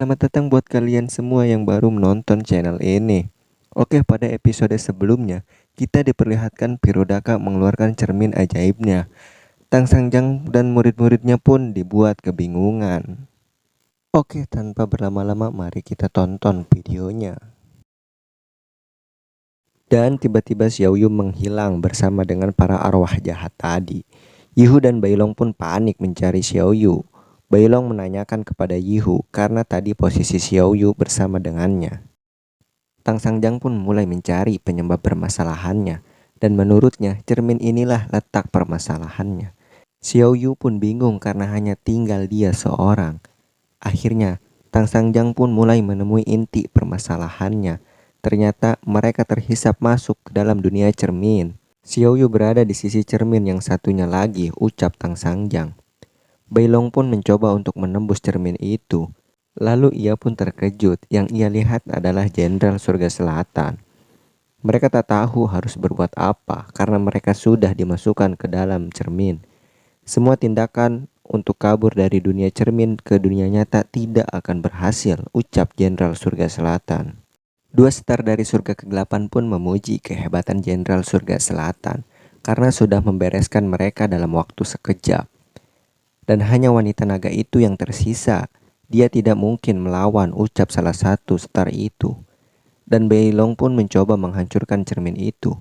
Selamat datang buat kalian semua yang baru menonton channel ini. Oke, pada episode sebelumnya, kita diperlihatkan Pirodaka mengeluarkan cermin ajaibnya. Tang Sangjang dan murid-muridnya pun dibuat kebingungan. Oke, tanpa berlama-lama mari kita tonton videonya. Dan tiba-tiba Xiaoyu menghilang bersama dengan para arwah jahat tadi. Yihu dan Bailong pun panik mencari Xiaoyu. Bailong menanyakan kepada Yihu karena tadi posisi Xiaoyu bersama dengannya. Tang Sangjang pun mulai mencari penyebab permasalahannya, dan menurutnya cermin inilah letak permasalahannya. Xiaoyu pun bingung karena hanya tinggal dia seorang. Akhirnya, Tang Sangjang pun mulai menemui inti permasalahannya. Ternyata mereka terhisap masuk ke dalam dunia cermin. Xiaoyu berada di sisi cermin yang satunya lagi, ucap Tang Sangjang. Bailong pun mencoba untuk menembus cermin itu. Lalu ia pun terkejut, yang ia lihat adalah Jenderal Surga Selatan. Mereka tak tahu harus berbuat apa karena mereka sudah dimasukkan ke dalam cermin. Semua tindakan untuk kabur dari dunia cermin ke dunia nyata tidak akan berhasil, ucap Jenderal Surga Selatan. Dua star dari surga kegelapan pun memuji kehebatan Jenderal Surga Selatan karena sudah membereskan mereka dalam waktu sekejap. Dan hanya wanita naga itu yang tersisa. Dia tidak mungkin melawan, ucap salah satu star itu. Dan Bailong pun mencoba menghancurkan cermin itu.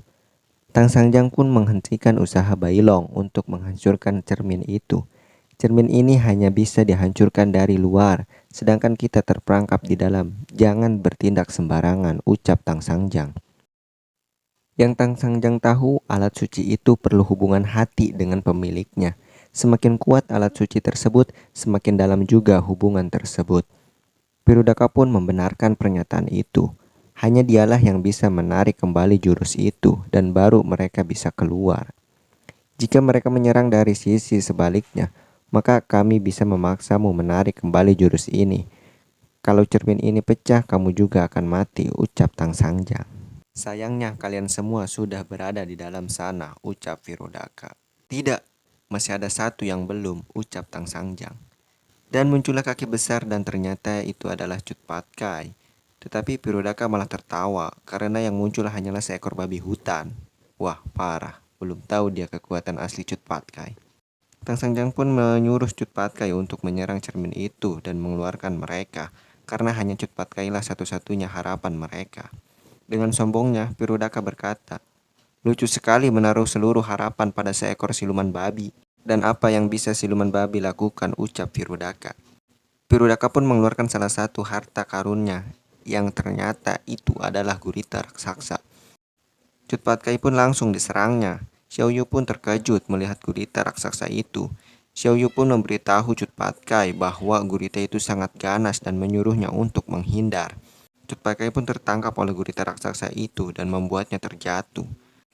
Tang Sangjang pun menghentikan usaha Bailong untuk menghancurkan cermin itu. Cermin ini hanya bisa dihancurkan dari luar, sedangkan kita terperangkap di dalam. Jangan bertindak sembarangan, ucap Tang Sangjang. Yang Tang Sangjang tahu, alat suci itu perlu hubungan hati dengan pemiliknya. Semakin kuat alat suci tersebut, semakin dalam juga hubungan tersebut. Pirudaka pun membenarkan pernyataan itu. Hanya dialah yang bisa menarik kembali jurus itu, dan baru mereka bisa keluar. Jika mereka menyerang dari sisi sebaliknya, maka kami bisa memaksamu menarik kembali jurus ini. Kalau cermin ini pecah, kamu juga akan mati, ucap Tang Sangjang. Sayangnya kalian semua sudah berada di dalam sana, ucap Pirodaka. Tidak, masih ada satu yang belum, ucap Tang Sangjang. Dan muncullah kaki besar dan ternyata itu adalah Cut Patkai. Tetapi Pirodaka malah tertawa karena yang muncul hanyalah seekor babi hutan. Wah, parah, belum tahu dia kekuatan asli Cut Patkai. Tang Sangjang pun menyuruh Cut Patkai untuk menyerang cermin itu dan mengeluarkan mereka, karena hanya Cut Patkai lah satu-satunya harapan mereka. Dengan sombongnya, Pirodaka berkata, lucu sekali menaruh seluruh harapan pada seekor siluman babi. Dan apa yang bisa siluman babi lakukan, ucap Pirodaka. Pirodaka pun mengeluarkan salah satu harta karunnya, yang ternyata itu adalah gurita raksasa. Cut Patkai pun langsung diserangnya. Xiaoyu pun terkejut melihat gurita raksasa itu. Xiaoyu pun memberitahu Cut Patkai bahwa gurita itu sangat ganas dan menyuruhnya untuk menghindar. Cut Patkai pun tertangkap oleh gurita raksasa itu dan membuatnya terjatuh.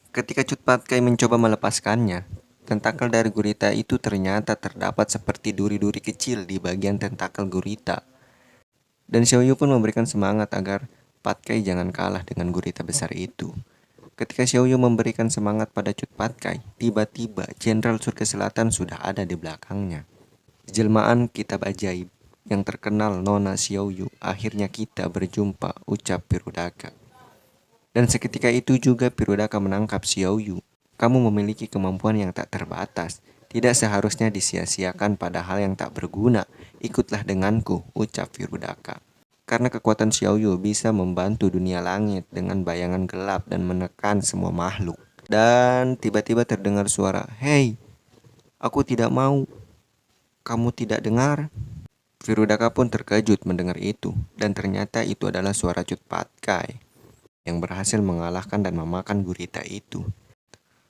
Ketika Cut Patkai mencoba melepaskannya, tentakel dari gurita itu ternyata terdapat seperti duri-duri kecil di bagian tentakel gurita. Dan Xiaoyu pun memberikan semangat agar Patkai jangan kalah dengan gurita besar itu. Ketika Xiaoyu memberikan semangat pada Cut Patkai, tiba-tiba Jenderal Surga Selatan sudah ada di belakangnya. Jelmaan kitab ajaib yang terkenal Nona Xiaoyu, akhirnya kita berjumpa, ucap Pirodaka. Dan seketika itu juga Pirodaka menangkap Xiaoyu. Kamu memiliki kemampuan yang tak terbatas. Tidak seharusnya disia-siakan pada hal yang tak berguna. Ikutlah denganku, ucap Pirodaka. Karena kekuatan Xiaoyu bisa membantu dunia langit dengan bayangan gelap dan menekan semua makhluk. Dan tiba-tiba terdengar suara, "Hei, aku tidak mau. Kamu tidak dengar?" Pirodaka pun terkejut mendengar itu, dan ternyata itu adalah suara Cut Patkai yang berhasil mengalahkan dan memakan gurita itu.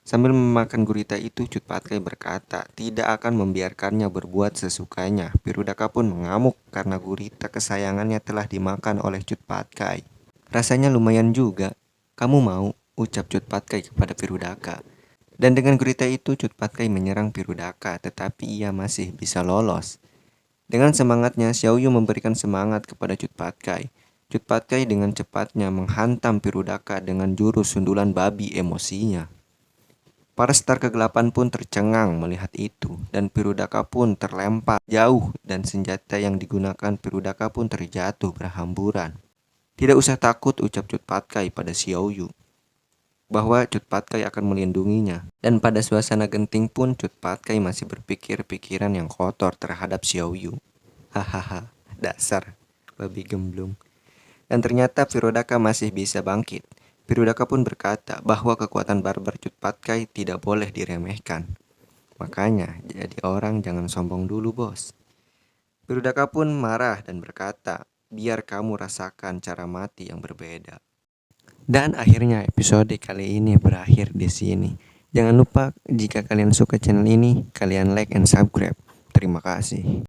Sambil memakan gurita itu, Cut Patkai berkata tidak akan membiarkannya berbuat sesukanya. Pirodaka pun mengamuk karena gurita kesayangannya telah dimakan oleh Cut Patkai. Rasanya lumayan juga. Kamu mau? Ucap Cut Patkai kepada Pirodaka. Dan dengan gurita itu Cut Patkai menyerang Pirodaka, tetapi ia masih bisa lolos. Dengan semangatnya, Xiaoyu memberikan semangat kepada Cut Patkai. Cut Patkai dengan cepatnya menghantam Pirodaka dengan jurus sundulan babi emosinya. Para Star Kegelapan pun tercengang melihat itu, dan Pirudaka pun terlempar jauh dan senjata yang digunakan Pirudaka pun terjatuh berhamburan. Tidak usah takut, ucap Cut Patkai pada Xiaoyu, bahwa Cut Patkai akan melindunginya. Dan pada suasana genting pun Cut Patkai masih berpikir pikiran yang kotor terhadap Xiaoyu. Hahaha, dasar babi gemblung. Dan ternyata Pirudaka masih bisa bangkit. Pirudaka pun berkata bahwa kekuatan barbar Cut Patkai tidak boleh diremehkan. Makanya jadi orang jangan sombong dulu, bos. Pirudaka pun marah dan berkata, biar kamu rasakan cara mati yang berbeda. Dan akhirnya episode kali ini berakhir di sini. Jangan lupa jika kalian suka channel ini, kalian like and subscribe. Terima kasih.